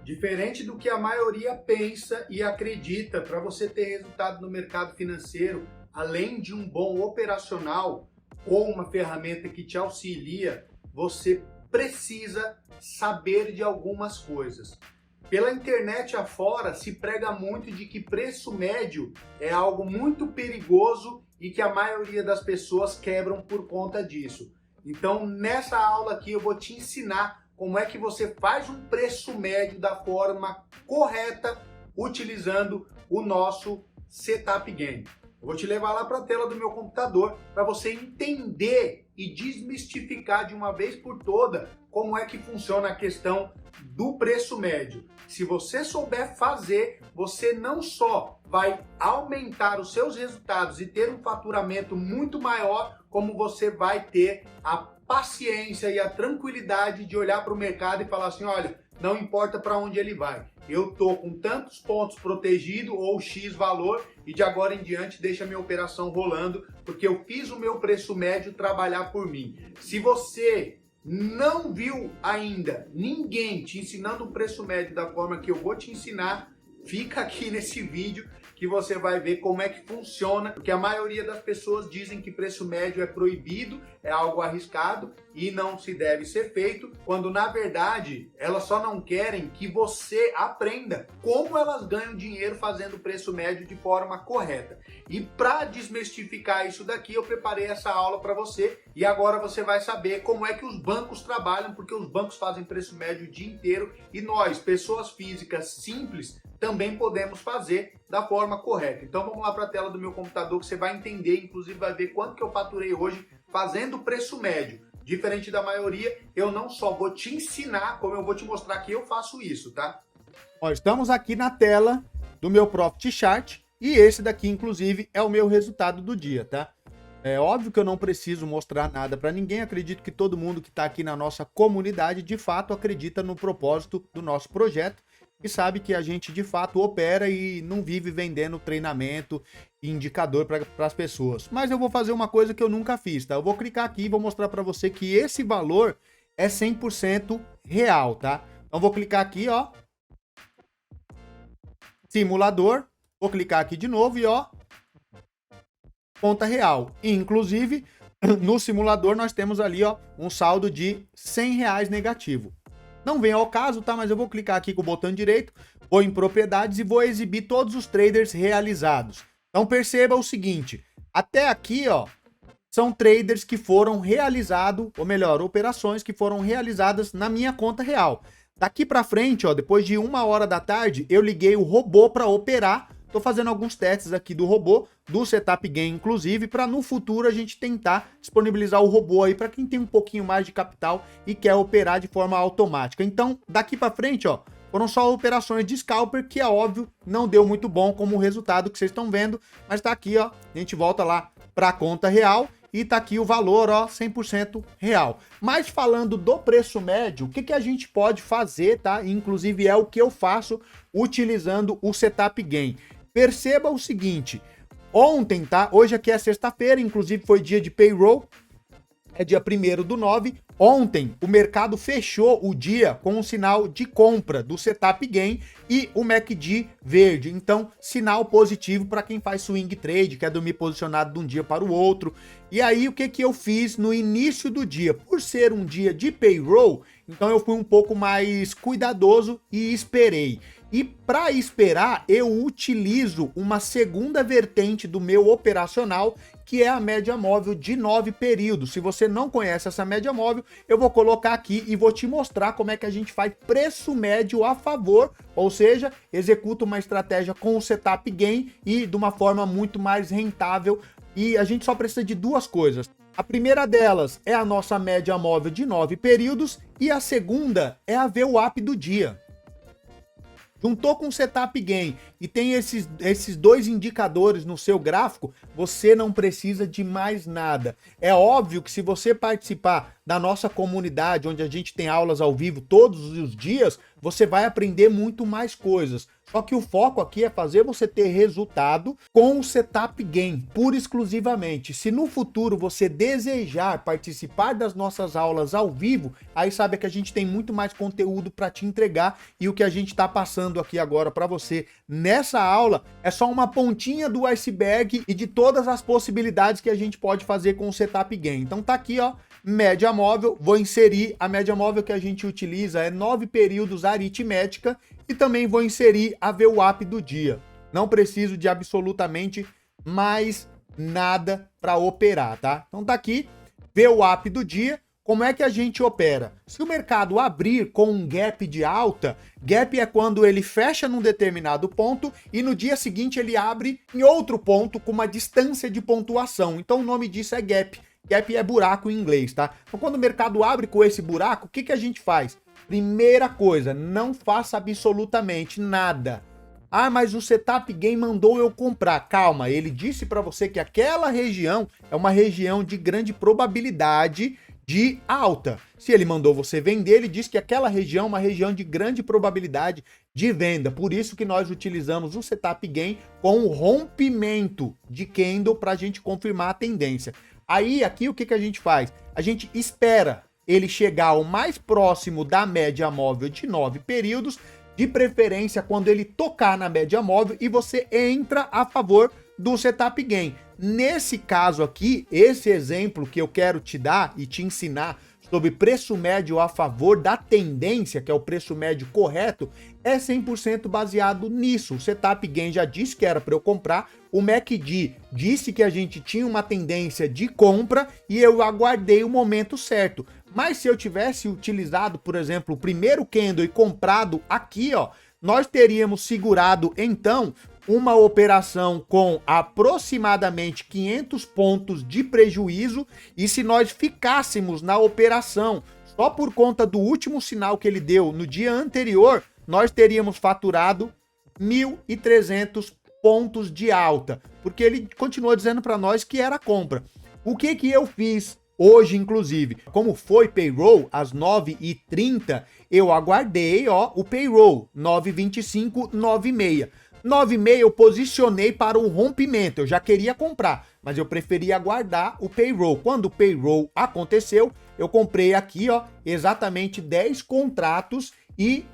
Diferente do que a maioria pensa e acredita, para você ter resultado no mercado financeiro, além de um bom operacional ou uma ferramenta que te auxilia, você precisa saber de algumas coisas. Pela internet afora se prega muito de que preço médio é algo muito perigoso e que a maioria das pessoas quebram por conta disso. Então, nessa aula aqui eu vou te ensinar como é que você faz um preço médio da forma correta utilizando o nosso Setup Game. Eu vou te levar lá para a tela do meu computador para você entender e desmistificar de uma vez por toda como é que funciona a questão do preço médio. Se você souber fazer, você não só vai aumentar os seus resultados e ter um faturamento muito maior, como você vai ter a paciência e a tranquilidade de olhar para o mercado e falar assim, olha, não importa para onde ele vai, eu tô com tantos pontos protegido ou X valor e de agora em diante deixa a minha operação rolando porque eu fiz o meu preço médio trabalhar por mim. Se você não viu ainda ninguém te ensinando um preço médio da forma que eu vou te ensinar, fica aqui nesse vídeo que você vai ver como é que funciona, porque a maioria das pessoas dizem que preço médio é proibido, é algo arriscado e não se deve ser feito, quando na verdade elas só não querem que você aprenda como elas ganham dinheiro fazendo preço médio de forma correta. E para desmistificar isso daqui, eu preparei essa aula para você e agora você vai saber como é que os bancos trabalham, porque os bancos fazem preço médio o dia inteiro e nós, pessoas físicas simples, também podemos fazer da forma correta. Então vamos lá para a tela do meu computador que você vai entender, inclusive vai ver quanto que eu faturei hoje fazendo preço médio. Diferente da maioria, eu não só vou te ensinar, como eu vou te mostrar que eu faço isso, tá? Ó, estamos aqui na tela do meu Profit Chart e esse daqui, inclusive, é o meu resultado do dia, tá? É óbvio que eu não preciso mostrar nada para ninguém, acredito que todo mundo que está aqui na nossa comunidade, de fato, acredita no propósito do nosso projeto e sabe que a gente, de fato, opera e não vive vendendo treinamento e indicador para as pessoas. Mas eu vou fazer uma coisa que eu nunca fiz, tá? Eu vou clicar aqui e vou mostrar para você que esse valor é 100% real, tá? Então, vou clicar aqui, ó. Simulador. Vou clicar aqui de novo e, ó, conta real. Inclusive, no simulador nós temos ali, ó, um saldo de R$100 negativo. Não vem ao caso, tá? Mas eu vou clicar aqui com o botão direito, vou em propriedades e vou exibir todos os traders realizados. Então perceba o seguinte, até aqui, ó, são traders que foram realizados, ou melhor, operações que foram realizadas na minha conta real. Daqui para frente, ó, depois de 1h da tarde, eu liguei o robô para operar. Tô fazendo alguns testes aqui do robô, do Setup Game, inclusive, para no futuro a gente tentar disponibilizar o robô aí para quem tem um pouquinho mais de capital e quer operar de forma automática. Então, daqui para frente, ó, foram só operações de scalper, que é óbvio, não deu muito bom como o resultado que vocês estão vendo, mas tá aqui, ó, a gente volta lá para a conta real e tá aqui o valor, ó, 100% real. Mas falando do preço médio, o que que a gente pode fazer, tá? Inclusive é o que eu faço utilizando o Setup Game. Perceba o seguinte, ontem, tá? Hoje aqui é sexta-feira, inclusive foi dia de payroll, é dia 1º/9. Ontem o mercado fechou o dia com um sinal de compra do Setup Game e o MACD verde. Então, sinal positivo para quem faz swing trade, quer dormir posicionado de um dia para o outro. E aí, o que que eu fiz no início do dia? Por ser um dia de payroll, então eu fui um pouco mais cuidadoso e esperei. E para esperar, eu utilizo uma segunda vertente do meu operacional, que é a média móvel de 9 períodos. Se você não conhece essa média móvel, eu vou colocar aqui e vou te mostrar como é que a gente faz preço médio a favor, ou seja, executa uma estratégia com o Setup Game e de uma forma muito mais rentável. E a gente só precisa de duas coisas. A primeira delas é a nossa média móvel de 9 períodos e a segunda é a VWAP do dia. Juntou com o Setup Game e tem esses dois indicadores no seu gráfico, você não precisa de mais nada. É óbvio que se você participar da nossa comunidade, onde a gente tem aulas ao vivo todos os dias, você vai aprender muito mais coisas. Só que o foco aqui é fazer você ter resultado com o Setup Game, pura e exclusivamente. Se no futuro você desejar participar das nossas aulas ao vivo, aí sabe que a gente tem muito mais conteúdo para te entregar, e o que a gente está passando aqui agora para você nessa aula é só uma pontinha do iceberg e de todas as possibilidades que a gente pode fazer com o Setup Game. Então tá aqui, ó, média móvel, vou inserir a média móvel que a gente utiliza, é 9 períodos aritmética, e também vou inserir a VWAP do dia. Não preciso de absolutamente mais nada para operar, tá? Então tá aqui, VWAP do dia. Como é que a gente opera? Se o mercado abrir com um gap de alta, gap é quando ele fecha num determinado ponto e no dia seguinte ele abre em outro ponto com uma distância de pontuação. Então o nome disso é gap. Gap é buraco em inglês, tá? Então quando o mercado abre com esse buraco, o que que a gente faz? Primeira coisa, não faça absolutamente nada. Ah, mas o Setup Game mandou eu comprar. Calma, ele disse para você que aquela região é uma região de grande probabilidade de alta. Se ele mandou você vender, ele disse que aquela região é uma região de grande probabilidade de venda. Por isso que nós utilizamos o Setup Game com o rompimento de candle para a gente confirmar a tendência. Aí, aqui, o que que a gente faz? A gente espera ele chegar ao mais próximo da média móvel de 9 períodos, de preferência quando ele tocar na média móvel, e você entra a favor do Setup Game. Nesse caso aqui, esse exemplo que eu quero te dar e te ensinar sobre preço médio a favor da tendência, que é o preço médio correto, é 100% baseado nisso. O Setup Game já disse que era para eu comprar, o MACD disse que a gente tinha uma tendência de compra e eu aguardei o momento certo. Mas se eu tivesse utilizado, por exemplo, o primeiro candle e comprado aqui, ó, nós teríamos segurado então uma operação com aproximadamente 500 pontos de prejuízo, e se nós ficássemos na operação só por conta do último sinal que ele deu no dia anterior, nós teríamos faturado 1.300 pontos de alta, porque ele continuou dizendo para nós que era compra. O que que eu fiz hoje, inclusive? Como foi payroll às 9h30, eu aguardei, ó, o payroll 9h25, 9h30. 9,5 eu posicionei para o rompimento, eu já queria comprar, mas eu preferia aguardar o payroll. Quando o payroll aconteceu, eu comprei aqui, ó, exatamente 10 contratos e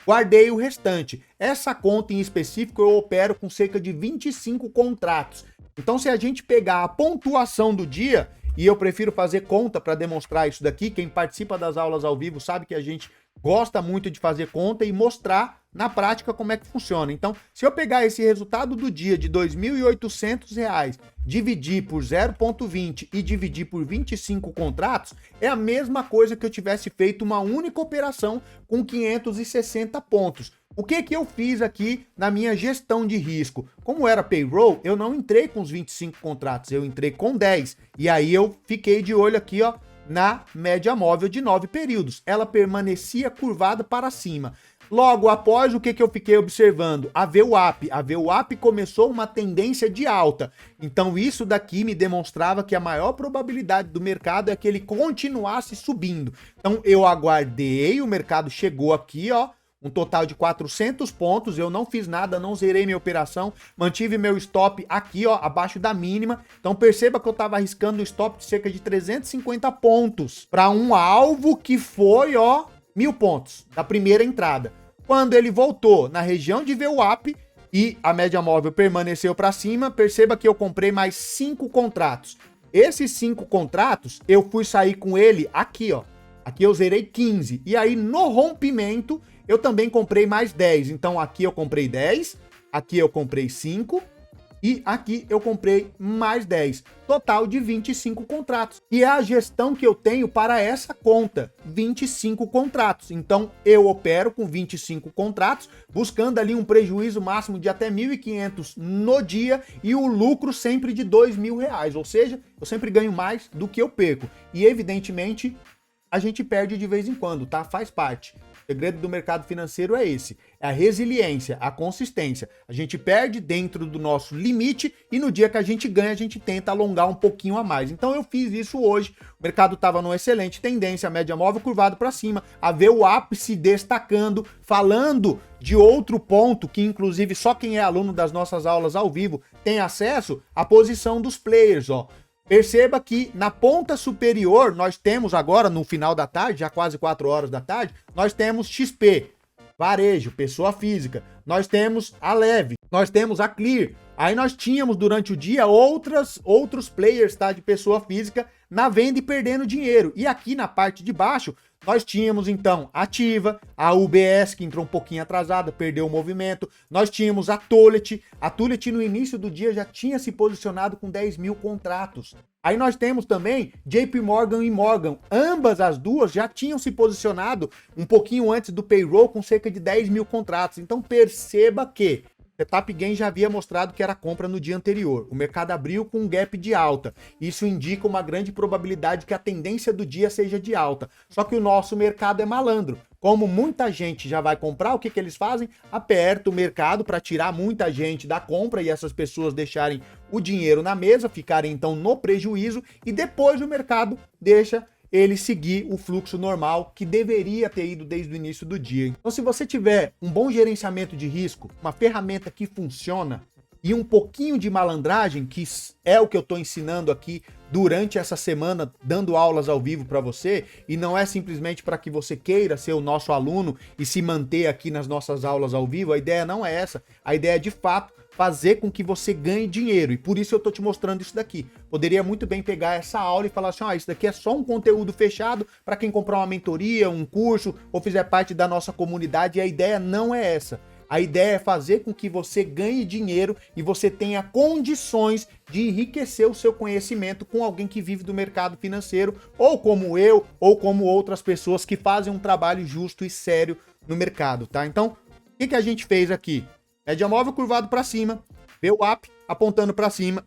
guardei o restante. Essa conta em específico eu opero com cerca de 25 contratos. Então se a gente pegar a pontuação do dia, e eu prefiro fazer conta para demonstrar isso daqui, quem participa das aulas ao vivo sabe que a gente gosta muito de fazer conta e mostrar na prática como é que funciona. Então, se eu pegar esse resultado do dia de R$ 2.800, dividir por 0,20 e dividir por 25 contratos, é a mesma coisa que eu tivesse feito uma única operação com 560 pontos. O que que eu fiz aqui na minha gestão de risco? Como era payroll, eu não entrei com os 25 contratos, eu entrei com 10. E aí eu fiquei de olho aqui, ó, na média móvel de 9 períodos. Ela permanecia curvada para cima. Logo após, o que que eu fiquei observando? A VWAP. A VWAP começou uma tendência de alta. Então isso daqui me demonstrava que a maior probabilidade do mercado é que ele continuasse subindo. Então eu aguardei, o mercado chegou aqui, ó, um total de 400 pontos, eu não fiz nada, não zerei minha operação, mantive meu stop aqui, ó, abaixo da mínima. Então perceba que eu estava arriscando um stop de cerca de 350 pontos para um alvo que foi, ó, 1.000 pontos da primeira entrada. Quando ele voltou na região de VWAP e a média móvel permaneceu para cima, perceba que eu comprei mais 5 contratos. Esses 5 contratos, eu fui sair com ele aqui, ó. Aqui eu zerei 15. E aí no rompimento, eu também comprei mais 10. Então aqui eu comprei 10, aqui eu comprei 5 e aqui eu comprei mais 10. Total de 25 contratos. E é a gestão que eu tenho para essa conta, 25 contratos. Então eu opero com 25 contratos, buscando ali um prejuízo máximo de até 1.500 no dia e o lucro sempre de R$2.000. Ou seja, eu sempre ganho mais do que eu perco. E evidentemente a gente perde de vez em quando, tá? Faz parte. segredo do mercado financeiro é esse, é a resiliência, a consistência. A gente perde dentro do nosso limite e no dia que a gente ganha, a gente tenta alongar um pouquinho a mais. Então eu fiz isso hoje, o mercado estava numa excelente tendência, a média móvel curvado para cima, a ver o ápice destacando, falando de outro ponto que inclusive só quem é aluno das nossas aulas ao vivo tem acesso, a posição dos players, ó. Perceba que na ponta superior nós temos agora, no final da tarde, já quase 4 horas da tarde, nós temos XP, varejo, pessoa física, nós temos a Leve, nós temos a Clear. Aí nós tínhamos durante o dia outros players, tá, de pessoa física na venda e perdendo dinheiro. E aqui na parte de baixo nós tínhamos então a Ativa, a UBS que entrou um pouquinho atrasada, perdeu o movimento. Nós tínhamos a Tullet no início do dia já tinha se posicionado com 10 mil contratos. Aí nós temos também JP Morgan e Morgan, ambas as duas já tinham se posicionado um pouquinho antes do payroll com cerca de 10 mil contratos. Então perceba que Setup Gain já havia mostrado que era compra no dia anterior. O mercado abriu com um gap de alta. Isso indica uma grande probabilidade que a tendência do dia seja de alta. Só que o nosso mercado é malandro. Como muita gente já vai comprar, o que eles fazem? Aperta o mercado para tirar muita gente da compra e essas pessoas deixarem o dinheiro na mesa, ficarem então no prejuízo e depois o mercado deixa ele seguir o fluxo normal que deveria ter ido desde o início do dia. Então, se você tiver um bom gerenciamento de risco, uma ferramenta que funciona e um pouquinho de malandragem, que é o que eu estou ensinando aqui durante essa semana, dando aulas ao vivo para você, e não é simplesmente para que você queira ser o nosso aluno e se manter aqui nas nossas aulas ao vivo, a ideia não é essa, a ideia é de fato fazer com que você ganhe dinheiro, e por isso eu tô te mostrando isso daqui. Poderia muito bem pegar essa aula e falar assim, isso daqui é só um conteúdo fechado para quem comprar uma mentoria, um curso, ou fizer parte da nossa comunidade, e a ideia não é essa. A ideia é fazer com que você ganhe dinheiro e você tenha condições de enriquecer o seu conhecimento com alguém que vive do mercado financeiro, ou como eu, ou como outras pessoas que fazem um trabalho justo e sério no mercado, tá? Então, o que a gente fez aqui? Média móvel curvado para cima, VWAP apontando para cima.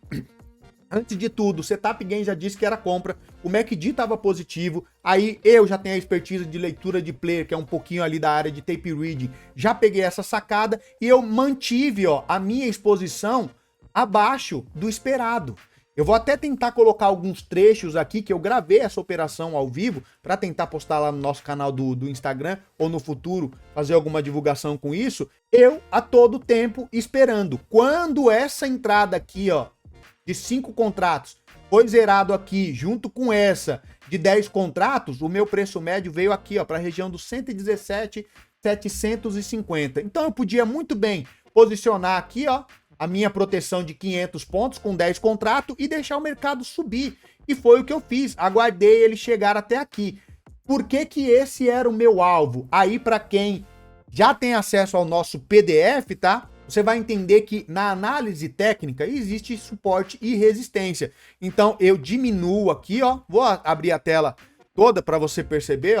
Antes de tudo, o Setup Gain já disse que era compra, o MACD estava positivo, aí eu já tenho a expertise de leitura de player, que é um pouquinho ali da área de tape reading, já peguei essa sacada e eu mantive a minha exposição abaixo do esperado. Eu vou até tentar colocar alguns trechos aqui que eu gravei essa operação ao vivo para tentar postar lá no nosso canal do Instagram ou no futuro fazer alguma divulgação com isso. Eu a todo tempo esperando. Quando essa entrada aqui, de 5 contratos foi zerado aqui junto com essa de 10 contratos, o meu preço médio veio aqui, para a região dos 117.750. Então eu podia muito bem posicionar aqui, a minha proteção de 500 pontos com 10 contratos e deixar o mercado subir. E foi o que eu fiz. Aguardei ele chegar até aqui. Por que que esse era o meu alvo? Aí para quem já tem acesso ao nosso PDF, tá? Você vai entender que na análise técnica existe suporte e resistência. Então eu diminuo aqui, vou abrir a tela toda para você perceber,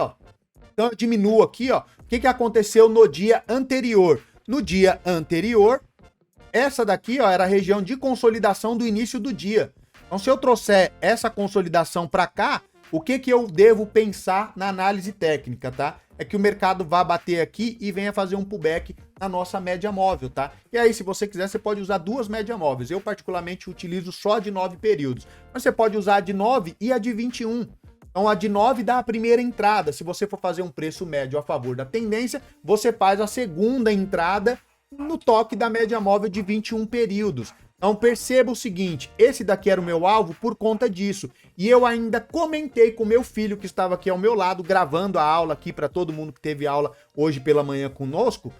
Então eu diminuo aqui, O que aconteceu no dia anterior? No dia anterior, essa daqui, era a região de consolidação do início do dia. Então, se eu trouxer essa consolidação para cá, o que eu devo pensar na análise técnica, tá? É que o mercado vá bater aqui e venha fazer um pullback na nossa média móvel, tá? E aí, se você quiser, você pode usar duas médias móveis. Eu, particularmente, utilizo só de 9 períodos. Mas você pode usar a de 9 e a de 21. Então, a de 9 dá a primeira entrada. Se você for fazer um preço médio a favor da tendência, você faz a segunda entrada no toque da média móvel de 21 períodos. Então perceba o seguinte, esse daqui era o meu alvo por conta disso. E eu ainda comentei com meu filho que estava aqui ao meu lado, gravando a aula aqui para todo mundo que teve aula hoje pela manhã conosco,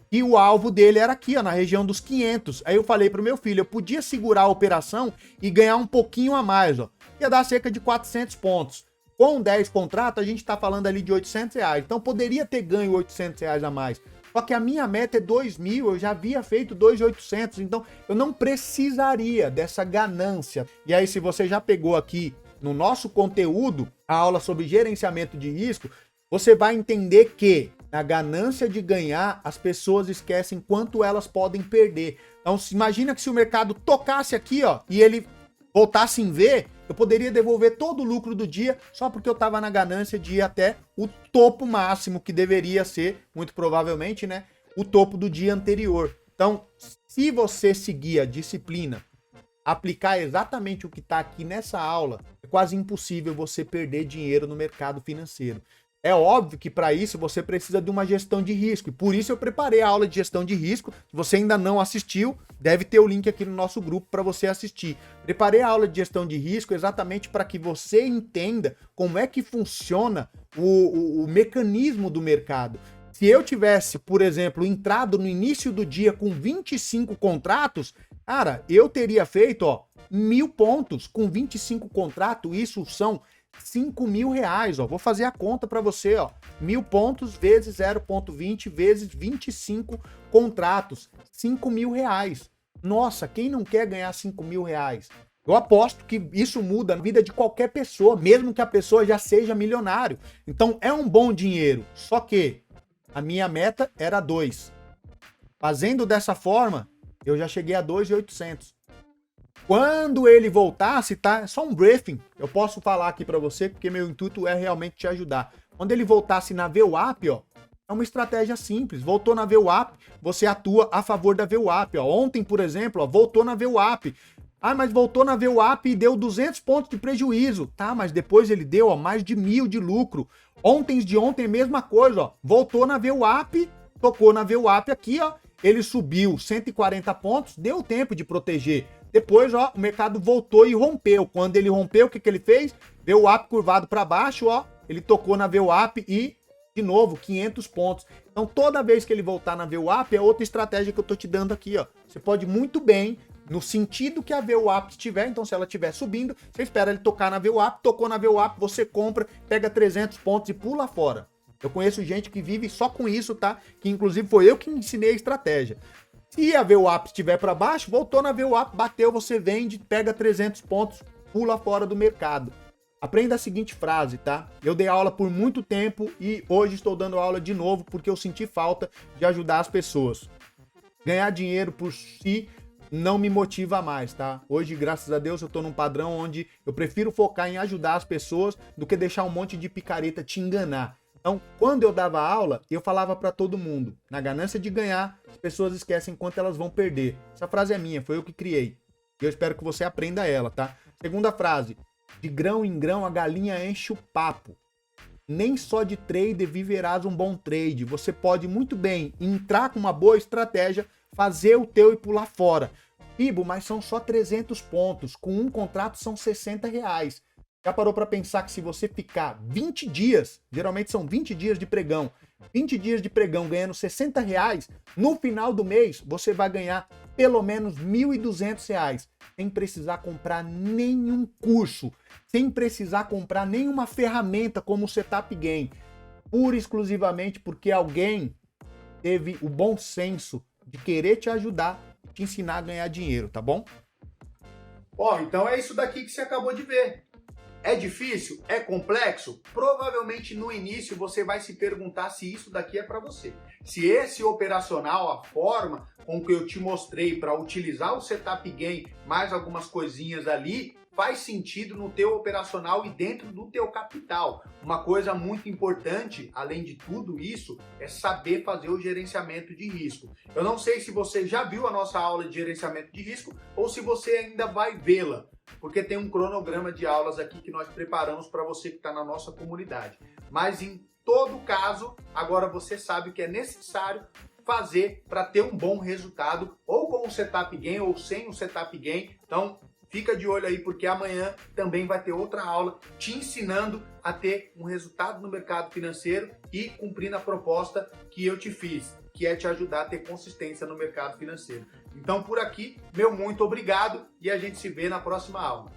e o alvo dele era aqui, na região dos 500. Aí eu falei pro meu filho, eu podia segurar a operação e ganhar um pouquinho a mais, Ia dar cerca de 400 pontos. Com 10 contratos, a gente tá falando ali de R$800. Então poderia ter ganho R$800 a mais. Só que a minha meta é 2.000, eu já havia feito 2.800, então eu não precisaria dessa ganância. E aí, se você já pegou aqui no nosso conteúdo a aula sobre gerenciamento de risco, você vai entender que na ganância de ganhar, as pessoas esquecem quanto elas podem perder. Então, imagina que se o mercado tocasse aqui, e ele voltasse em V, eu poderia devolver todo o lucro do dia só porque eu estava na ganância de ir até o topo máximo, que deveria ser, muito provavelmente, né, o topo do dia anterior. Então, se você seguir a disciplina, aplicar exatamente o que está aqui nessa aula, é quase impossível você perder dinheiro no mercado financeiro. É óbvio que para isso você precisa de uma gestão de risco, e por isso eu preparei a aula de gestão de risco. Se você ainda não assistiu, deve ter o link aqui no nosso grupo para você assistir. Preparei a aula de gestão de risco exatamente para que você entenda como é que funciona o mecanismo do mercado. Se eu tivesse, por exemplo, entrado no início do dia com 25 contratos, cara, eu teria feito, 1.000 pontos com 25 contratos. Isso são 5 mil reais, Vou fazer a conta para você, 1.000 pontos vezes 0,20 vezes 25 contratos, 5 mil reais. Nossa, quem não quer ganhar 5 mil reais? Eu aposto que isso muda a vida de qualquer pessoa, mesmo que a pessoa já seja milionário. Então é um bom dinheiro, só que a minha meta era 2. Fazendo dessa forma, eu já cheguei a 2.800. Quando ele voltasse, tá? É só um briefing. Eu posso falar aqui para você, porque meu intuito é realmente te ajudar. Quando ele voltasse na VWAP, é uma estratégia simples. Voltou na VWAP, você atua a favor da VWAP, Ontem, por exemplo, voltou na VWAP. Ah, mas voltou na VWAP e deu 200 pontos de prejuízo. Tá, mas depois ele deu, mais de 1.000 de lucro. Ontem de ontem, mesma coisa, Voltou na VWAP, tocou na VWAP aqui, Ele subiu 140 pontos, deu tempo de proteger. Depois, o mercado voltou e rompeu. Quando ele rompeu, o que ele fez? VWAP curvado para baixo, ele tocou na VWAP e, de novo, 500 pontos. Então, toda vez que ele voltar na VWAP, é outra estratégia que eu tô te dando aqui, Você pode muito bem, no sentido que a VWAP estiver, então se ela estiver subindo, você espera ele tocar na VWAP, tocou na VWAP, você compra, pega 300 pontos e pula fora. Eu conheço gente que vive só com isso, tá? Que inclusive foi eu que ensinei a estratégia. Se a VWAP estiver para baixo, voltou na VWAP, bateu, você vende, pega 300 pontos, pula fora do mercado. Aprenda a seguinte frase, tá? Eu dei aula por muito tempo e hoje estou dando aula de novo porque eu senti falta de ajudar as pessoas. Ganhar dinheiro por si não me motiva mais, tá? Hoje, graças a Deus, eu tô num padrão onde eu prefiro focar em ajudar as pessoas do que deixar um monte de picareta te enganar. Então, quando eu dava aula, eu falava para todo mundo, na ganância de ganhar, as pessoas esquecem quanto elas vão perder. Essa frase é minha, foi eu que criei. E eu espero que você aprenda ela, tá? Segunda frase, de grão em grão a galinha enche o papo. Nem só de trader viverás um bom trade. Você pode muito bem entrar com uma boa estratégia, fazer o teu e pular fora. Ibo, mas são só 300 pontos, com um contrato são 60 reais. Já parou para pensar que se você ficar 20 dias, geralmente são 20 dias de pregão, 20 dias de pregão ganhando 60 reais, no final do mês você vai ganhar pelo menos 1.200 reais, sem precisar comprar nenhum curso, sem precisar comprar nenhuma ferramenta como o Setup Game, pura e exclusivamente porque alguém teve o bom senso de querer te ajudar e te ensinar a ganhar dinheiro, tá bom? Então é isso daqui que você acabou de ver. É difícil? É complexo? Provavelmente no início você vai se perguntar se isso daqui é para você. Se esse operacional, a forma com que eu te mostrei para utilizar o Setup Game, mais algumas coisinhas ali, faz sentido no teu operacional e dentro do teu capital. Uma coisa muito importante, além de tudo isso, é saber fazer o gerenciamento de risco. Eu não sei se você já viu a nossa aula de gerenciamento de risco ou se você ainda vai vê-la, porque tem um cronograma de aulas aqui que nós preparamos para você que está na nossa comunidade. Mas em todo caso, agora você sabe o que é necessário fazer para ter um bom resultado, ou com o Setup Game ou sem o Setup Game. Então, fica de olho aí, porque amanhã também vai ter outra aula te ensinando a ter um resultado no mercado financeiro e cumprindo a proposta que eu te fiz, que é te ajudar a ter consistência no mercado financeiro. Então, por aqui, meu muito obrigado e a gente se vê na próxima aula.